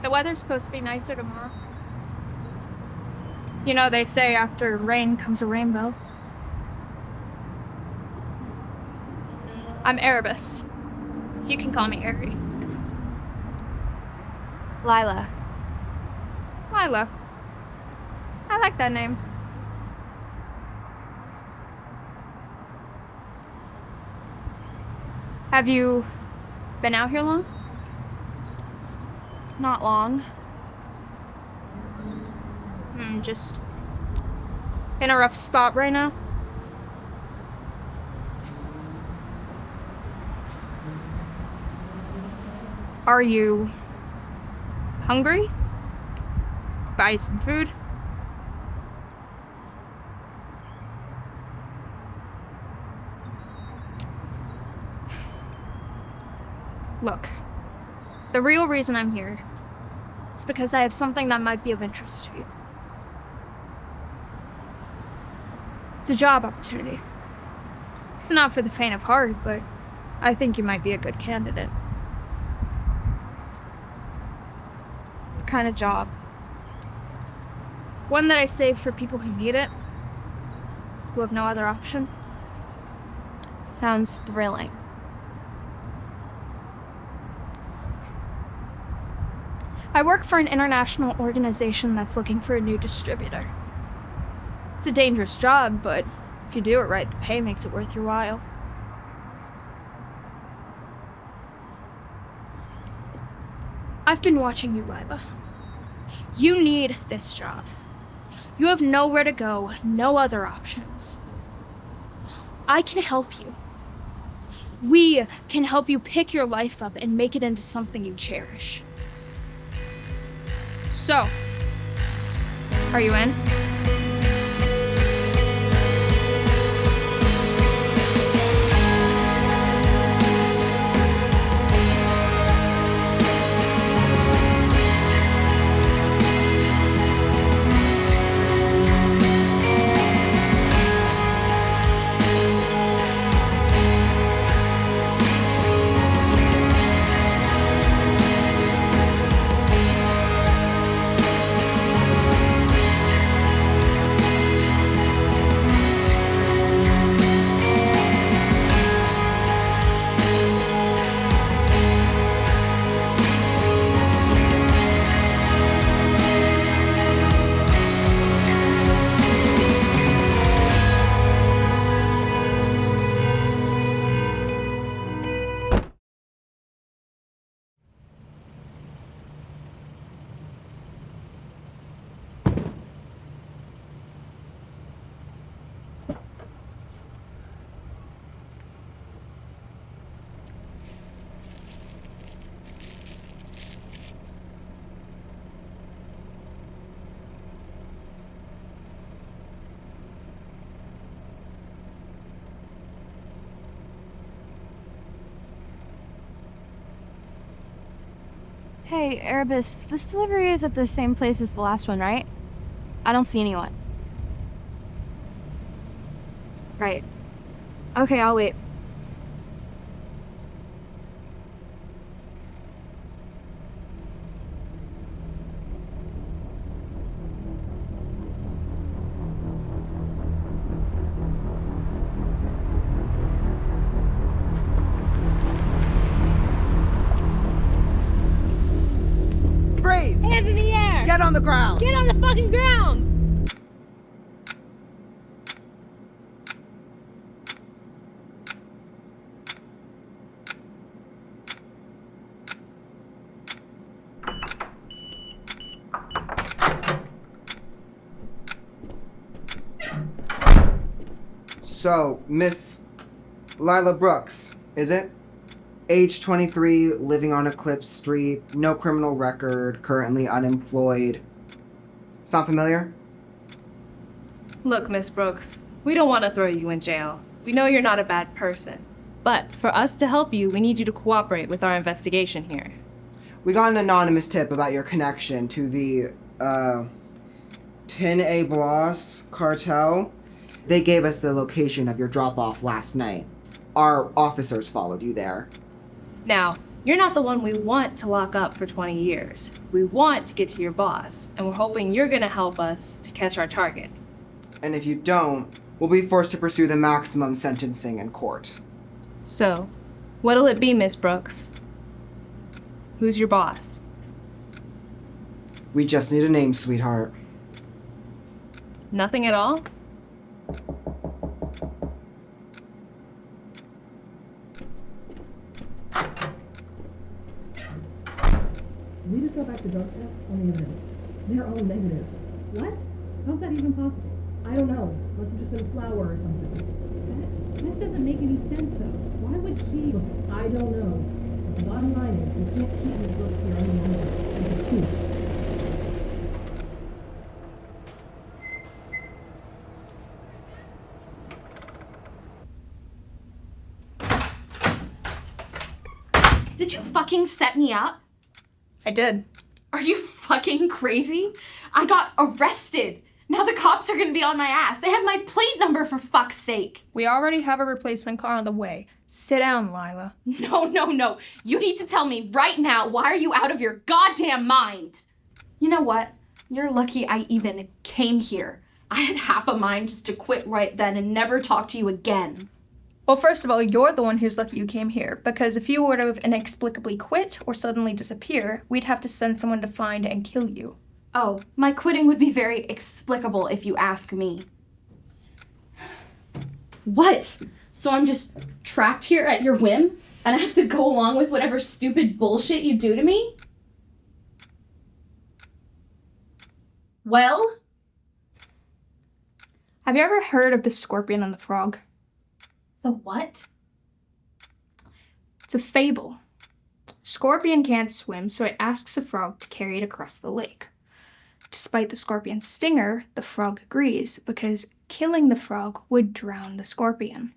The weather's supposed to be nicer tomorrow. You know, they say after rain comes a rainbow. I'm Erebus. You can call me Ari. Lila. Lila. I like that name. Have you been out here long? Not long. Just in a rough spot right now. Are you hungry? Buy you some food? Look, the real reason I'm here is because I have something that might be of interest to you. It's a job opportunity. It's not for the faint of heart, but I think you might be a good candidate. What kind of job? One that I save for people who need it, who have no other option. Sounds thrilling. I work for an international organization that's looking for a new distributor. It's a dangerous job, but if you do it right, the pay makes it worth your while. I've been watching you, Lila. You need this job. You have nowhere to go, no other options. I can help you. We can help you pick your life up and make it into something you cherish. So, are you in? Hey, Erebus, this delivery is at the same place as the last one, right? I don't see anyone. Right. Okay, I'll wait. Freeze! Hands in the air! Get on the ground! Get on the fucking ground! So, Miss Lila Brooks, is it? Age 23, living on Eclipse Street, no criminal record, currently unemployed. Sound familiar? Look, Miss Brooks, we don't want to throw you in jail. We know you're not a bad person. But for us to help you, we need you to cooperate with our investigation here. We got an anonymous tip about your connection to the, 10A Blas cartel. They gave us the location of your drop-off last night. Our officers followed you there. Now, You're not the one we want to lock up for 20 years. We want to get to your boss, and we're hoping you're gonna help us to catch our target. And if you don't, we'll be forced to pursue the maximum sentencing in court. So, what'll it be, Miss Brooks? Who's your boss? We just need a name, sweetheart. Nothing at all? We just got back the drug tests on the evidence. They're all negative. What? How's that even possible? I don't know. Must have just been flour or something. That doesn't make any sense, though. Why would she? Look, I don't know. But the bottom line is, we can't keep Miss Brooks here any longer. It's serious. Did you fucking set me up? I did. Are you fucking crazy? I got arrested. Now the cops are gonna be on my ass. They have my plate number, for fuck's sake. We already have a replacement car on the way. Sit down, Lila. No. You need to tell me right now, why are you out of your goddamn mind? You know what? You're lucky I even came here. I had half a mind just to quit right then and never talk to you again. Well, first of all, you're the one who's lucky you came here, because if you were to inexplicably quit or suddenly disappear, we'd have to send someone to find and kill you. Oh, my quitting would be very explicable if you ask me. What? So I'm just trapped here at your whim, and I have to go along with whatever stupid bullshit you do to me? Well? Have you ever heard of the scorpion and the frog? The what? It's a fable. Scorpion can't swim, so it asks a frog to carry it across the lake. Despite the scorpion's stinger, the frog agrees because killing the frog would drown the scorpion.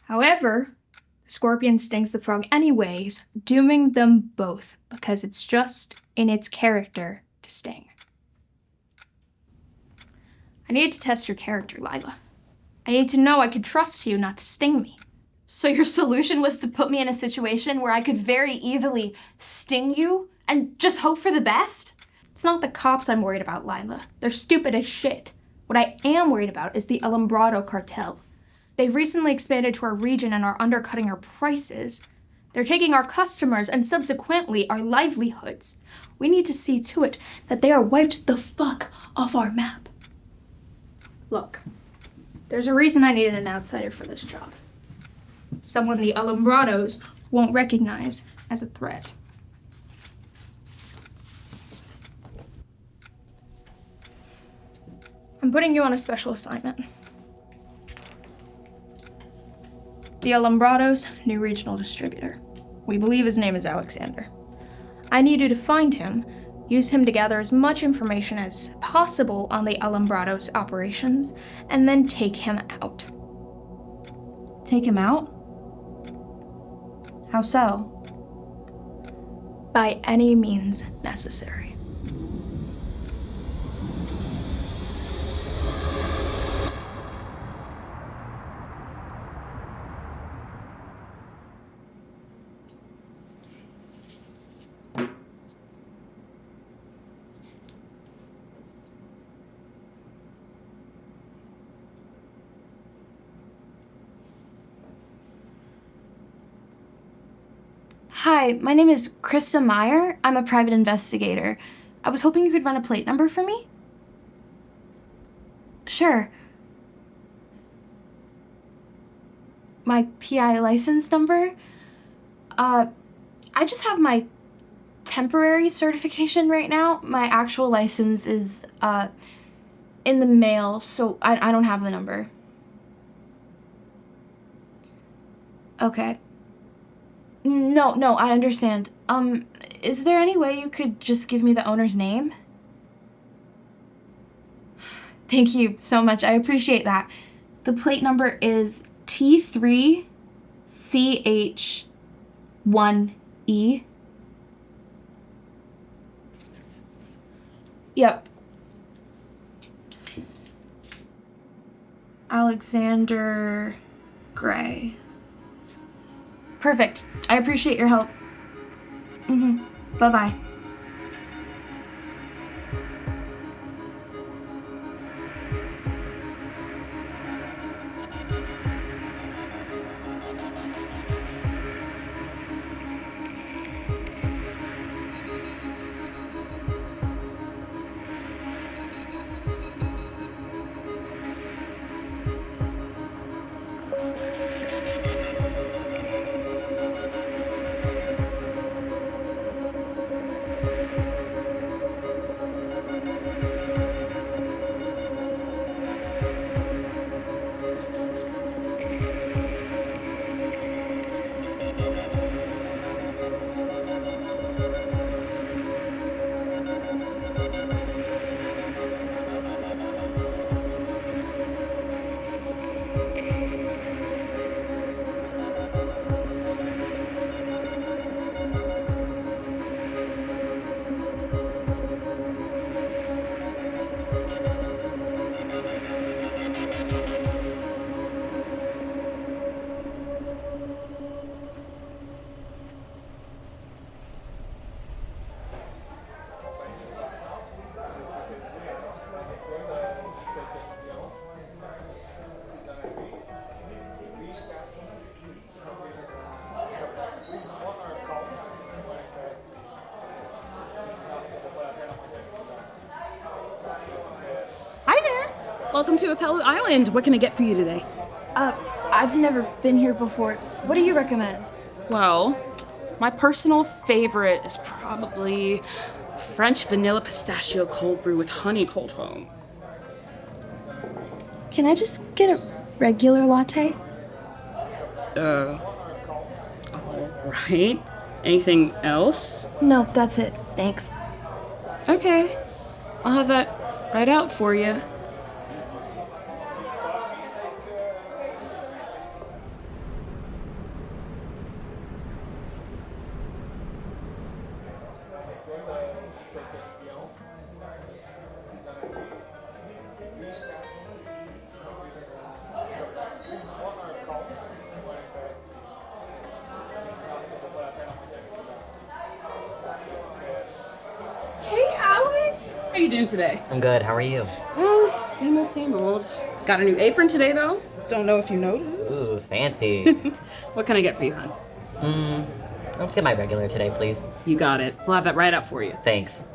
However, the scorpion stings the frog anyways, dooming them both because it's just in its character to sting. I need to test your character, Lila. I need to know I could trust you not to sting me. So your solution was to put me in a situation where I could very easily sting you and just hope for the best? It's not the cops I'm worried about, Lila. They're stupid as shit. What I am worried about is the Alumbrado cartel. They've recently expanded to our region and are undercutting our prices. They're taking our customers and subsequently our livelihoods. We need to see to it that they are wiped the fuck off our map. Look, there's a reason I needed an outsider for this job. Someone the Alumbrados won't recognize as a threat. I'm putting you on a special assignment. The Alumbrados' new regional distributor. We believe his name is Alexander. I need you to find him, use him to gather as much information as possible on the Alumbrados' operations, and then take him out. Take him out? How so? By any means necessary. Hi, my name is Krista Meyer. I'm a private investigator. I was hoping you could run a plate number for me? Sure. My PI license number? I just have my temporary certification right now. My actual license is, in the mail, so I don't have the number. Okay. No, I understand. Is there any way you could just give me the owner's name? Thank you so much. I appreciate that. The plate number is T3CH1E. Yep. Alexander Gray. Perfect. I appreciate your help. Bye-bye. Hi there! Welcome to Apello Island. What can I get for you today? I've never been here before. What do you recommend? Well, my personal favorite is probably French vanilla pistachio cold brew with honey cold foam. Can I just get a regular latte? Alright. Anything else? No, that's it. Thanks. Okay. I'll have that right out for you. Hey, Alex! How you doing today? I'm good. How are you? Oh, same old, same old. Got a new apron today, though. Don't know if you noticed. Ooh, fancy. What can I get for you, hon? I'll just get my regular today, please. You got it. We'll have that right up for you. Thanks.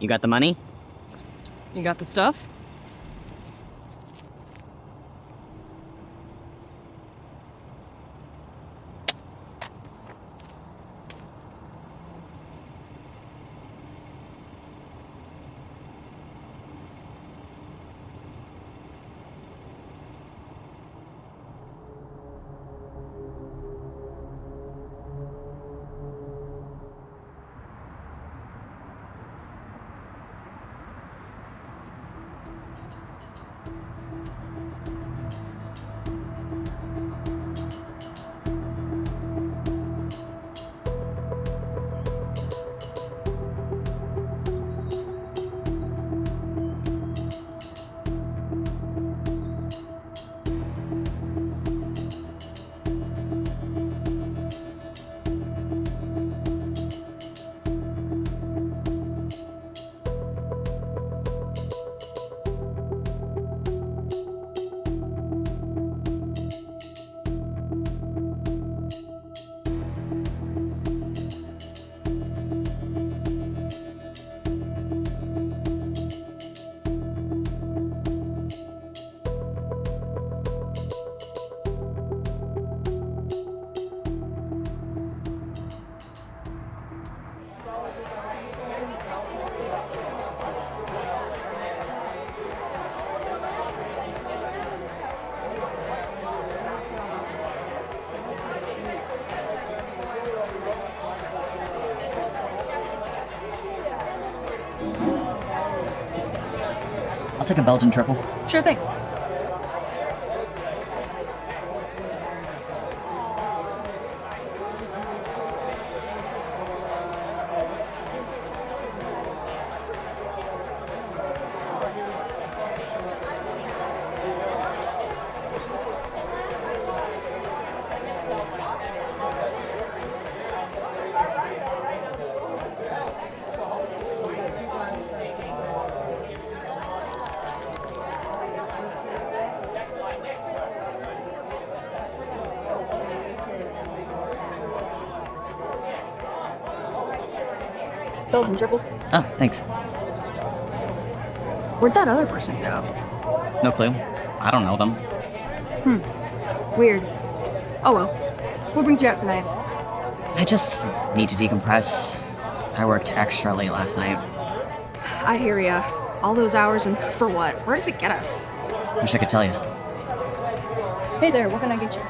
You got the money? You got the stuff? I'll take a Belgian triple. Sure thing. Belgian triple. Oh, thanks. Where'd that other person go? No clue. I don't know them. Weird. Oh well. What brings you out tonight? I just need to decompress. I worked extra late last night. I hear ya. All those hours and for what? Where does it get us? Wish I could tell you. Hey there, what can I get you?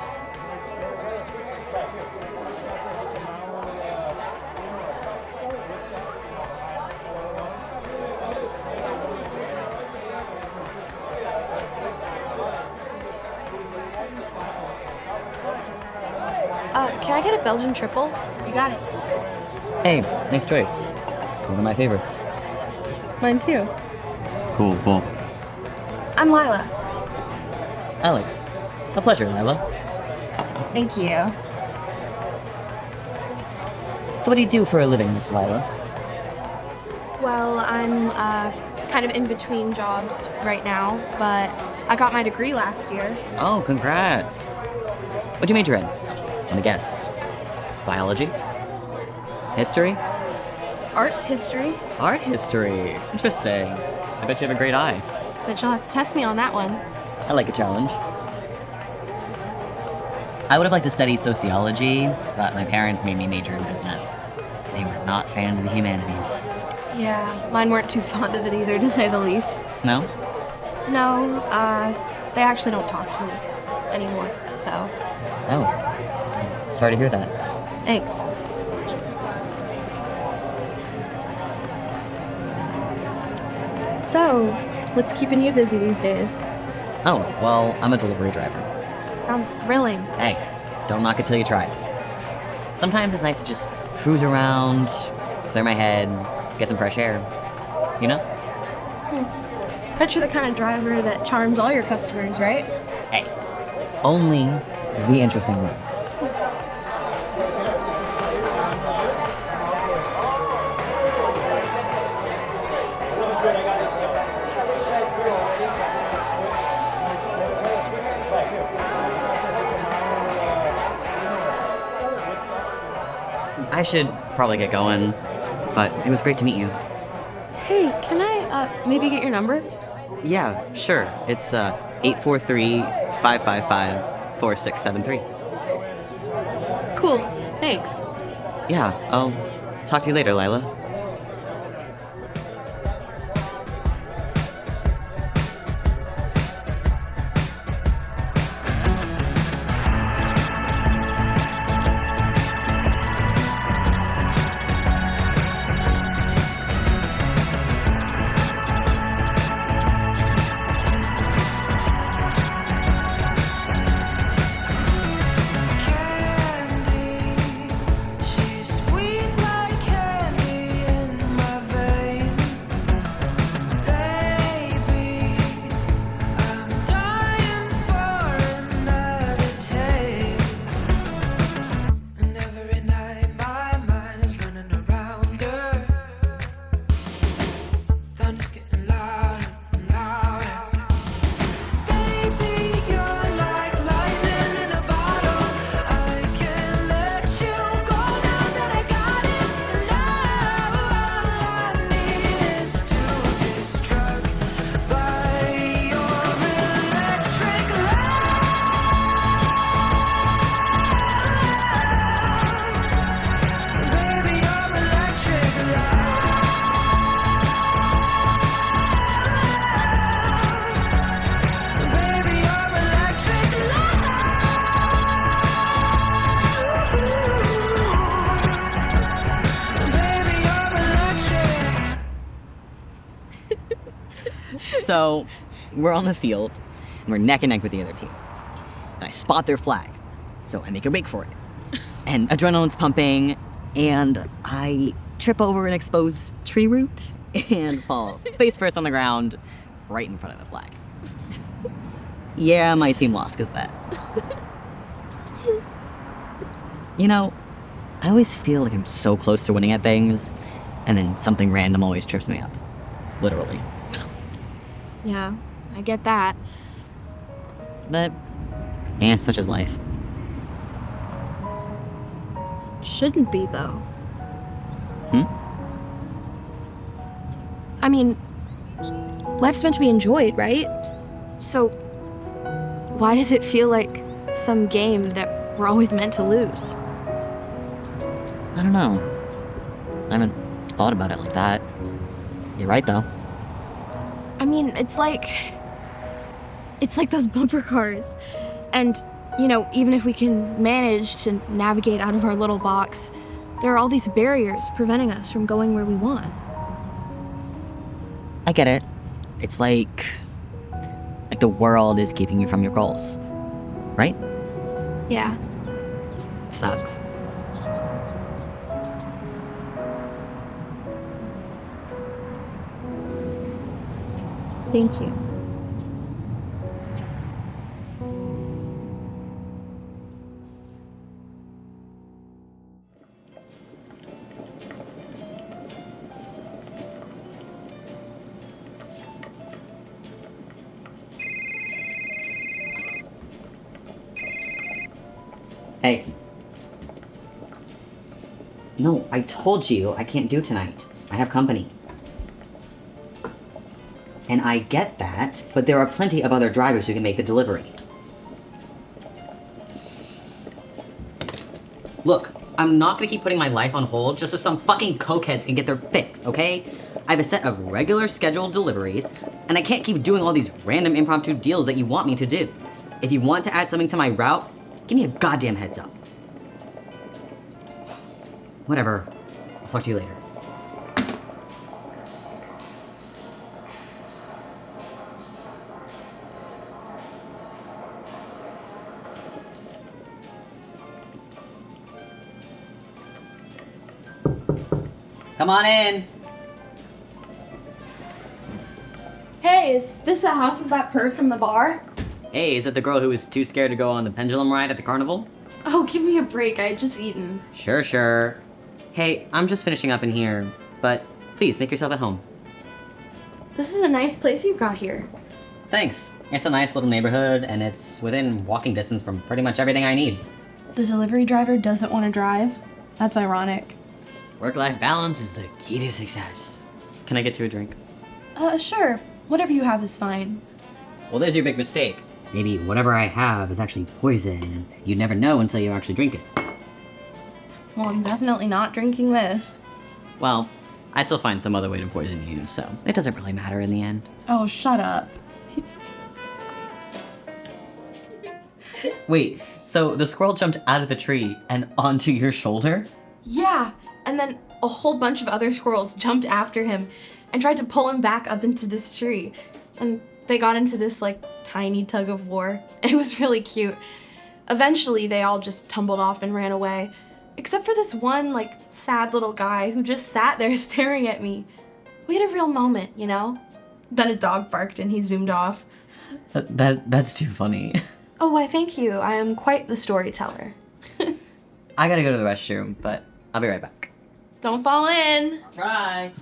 Can I get a Belgian triple? You got it. Hey, nice choice. It's one of my favorites. Mine too. Cool. I'm Lila. Alex. A pleasure, Lila. Thank you. So what do you do for a living, Miss Lila? Well, I'm kind of in between jobs right now, but I got my degree last year. Oh, congrats. What'd you major in? Let me guess. Biology? History? Art history. Art history. Interesting. I bet you have a great eye. But you'll have to test me on that one. I like a challenge. I would have liked to study sociology, but my parents made me major in business. They were not fans of the humanities. Yeah, mine weren't too fond of it either, to say the least. No? No, they actually don't talk to me anymore, so. Oh. Sorry to hear that. Thanks. So, what's keeping you busy these days? Oh, well, I'm a delivery driver. Sounds thrilling. Hey, don't knock it till you try it. Sometimes it's nice to just cruise around, clear my head, get some fresh air. You know? Bet you're the kind of driver that charms all your customers, right? Hey, only the interesting ones. I should probably get going, but it was great to meet you. Hey, can I, maybe get your number? Yeah, sure. It's 843-555-4673. Cool, thanks. Yeah, I'll talk to you later, Lila. She's sweet like candy. So, we're on the field, and we're neck and neck with the other team. And I spot their flag, so I make a break for it. And adrenaline's pumping, and I trip over an exposed tree root and fall face first on the ground right in front of the flag. Yeah, my team lost because of that. You know, I always feel like I'm so close to winning at things, and then something random always trips me up. Literally. Yeah, I get that. But, yeah, such is life. Shouldn't be, though. Hmm? I mean, life's meant to be enjoyed, right? So, why does it feel like some game that we're always meant to lose? I don't know. I haven't thought about it like that. You're right, though. I mean, it's like those bumper cars. And, you know, even if we can manage to navigate out of our little box, there are all these barriers preventing us from going where we want. I get it. It's like the world is keeping you from your goals. Right? Yeah. It sucks. Thank you. Hey. No, I told you I can't do tonight. I have company. And I get that, but there are plenty of other drivers who can make the delivery. Look, I'm not gonna keep putting my life on hold just so some fucking cokeheads can get their fix, okay? I have a set of regular scheduled deliveries, and I can't keep doing all these random impromptu deals that you want me to do. If you want to add something to my route, give me a goddamn heads up. Whatever. I'll talk to you later. Come on in. Hey, is this the house of that perv from the bar? Hey, is it the girl who was too scared to go on the pendulum ride at the carnival? Oh, give me a break. I had just eaten. Sure. Hey, I'm just finishing up in here, but please make yourself at home. This is a nice place you've got here. Thanks. It's a nice little neighborhood, and it's within walking distance from pretty much everything I need. The delivery driver doesn't want to drive? That's ironic. Work-life balance is the key to success. Can I get you a drink? Sure. Whatever you have is fine. Well, there's your big mistake. Maybe whatever I have is actually poison, and you'd never know until you actually drink it. Well, I'm definitely not drinking this. Well, I'd still find some other way to poison you, so it doesn't really matter in the end. Oh, shut up. Wait, so the squirrel jumped out of the tree and onto your shoulder? Yeah, and then a whole bunch of other squirrels jumped after him and tried to pull him back up into this tree. And they got into this, tiny tug of war. It was really cute. Eventually, they all just tumbled off and ran away. Except for this one, sad little guy who just sat there staring at me. We had a real moment, you know? Then a dog barked and he zoomed off. That's too funny. Oh, why thank you. I am quite the storyteller. I gotta go to the restroom, but I'll be right back. Don't fall in. Try.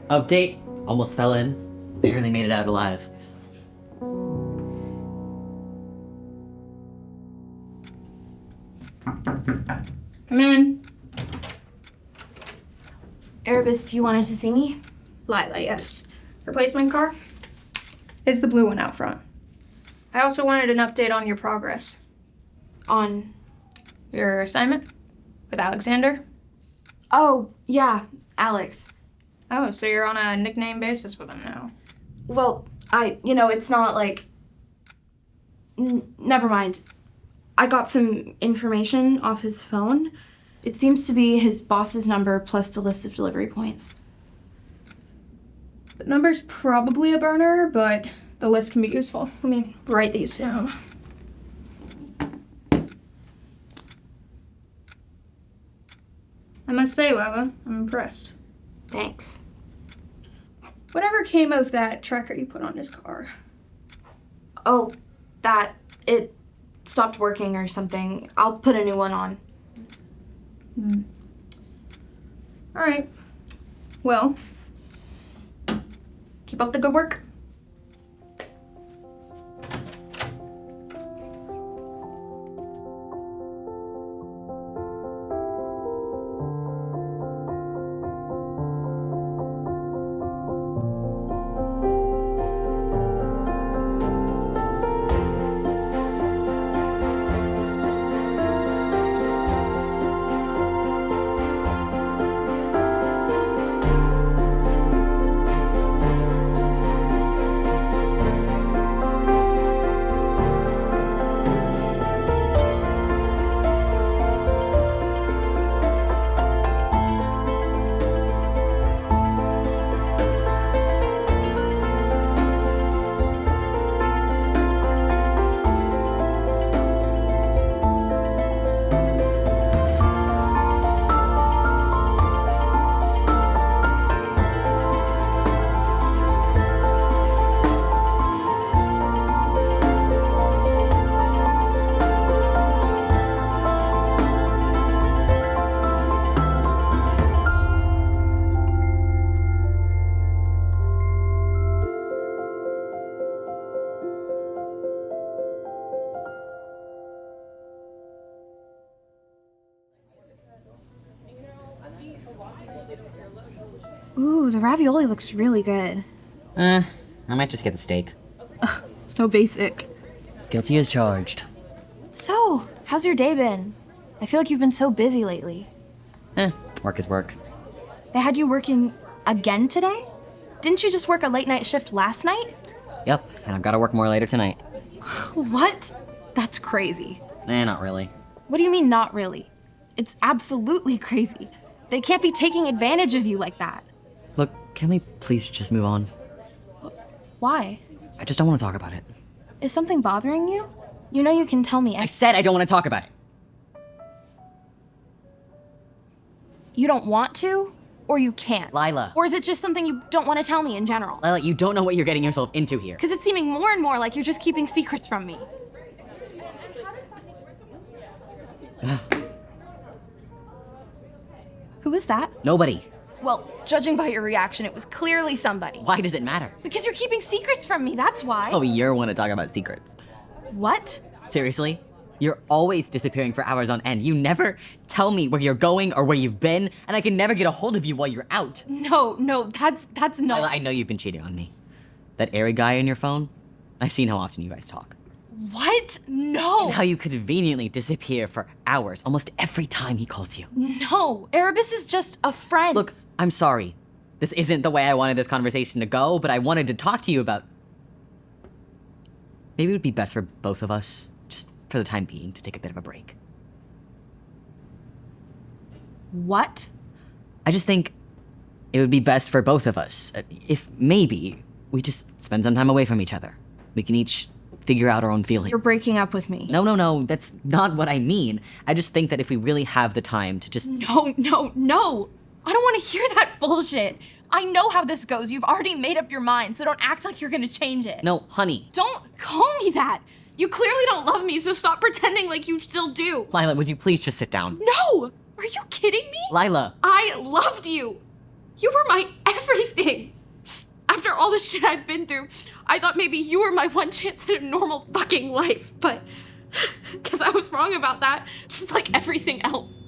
Update. Almost fell in. Barely made it out alive. Come in. Erebus, you wanted to see me? Lila, yes. Replacement car? It's the blue one out front. I also wanted an update on your progress. On. Your assignment? With Alexander? Oh, yeah, Alex. Oh, so you're on a nickname basis with him now. Well, it's not like. Never mind. I got some information off his phone. It seems to be his boss's number plus the list of delivery points. The number's probably a burner, but the list can be useful. Let me write these down. I must say, Lila, I'm impressed. Thanks. Whatever came of that tracker you put on his car? Oh, it stopped working or something. I'll put a new one on. All right. Well, keep up the good work. Ooh, the ravioli looks really good. I might just get the steak. So basic. Guilty as charged. So, how's your day been? I feel like you've been so busy lately. Work is work. They had you working again today? Didn't you just work a late night shift last night? Yep, and I've got to work more later tonight. What? That's crazy. Not really. What do you mean, not really? It's absolutely crazy. They can't be taking advantage of you like that. Look, can we please just move on? Why? I just don't want to talk about it. Is something bothering you? You know you can tell me. I said I don't want to talk about it. You don't want to? Or you can't? Lila. Or is it just something you don't want to tell me in general? Lila, you don't know what you're getting yourself into here. Because it's seeming more and more like you're just keeping secrets from me. Who is that? Nobody. Well, judging by your reaction, it was clearly somebody. Why does it matter? Because you're keeping secrets from me, that's why. Oh, you're one to talk about secrets. What? Seriously? You're always disappearing for hours on end. You never tell me where you're going or where you've been, and I can never get a hold of you while you're out. No, that's not. Lila, I know you've been cheating on me. That airy guy on your phone? I've seen how often you guys talk. What? No. And how you conveniently disappear for hours almost every time he calls you. No, Erebus is just a friend. Look, I'm sorry. This isn't the way I wanted this conversation to go, but I wanted to talk to you about... Maybe it would be best for both of us, just for the time being, to take a bit of a break. What? I just think it would be best for both of us if maybe we just spend some time away from each other. We can each figure out our own feelings. You're breaking up with me. No, that's not what I mean. I just think that if we really have the time to just... No. I don't want to hear that bullshit. I know how this goes. You've already made up your mind, so don't act like you're gonna change it. No, honey. Don't call me that. You clearly don't love me, so stop pretending like you still do. Lila, would you please just sit down? No! Are you kidding me? Lila. I loved you. You were my everything. everything. After all the shit I've been through, I thought maybe you were my one chance at a normal fucking life, but because I was wrong about that, just like everything else.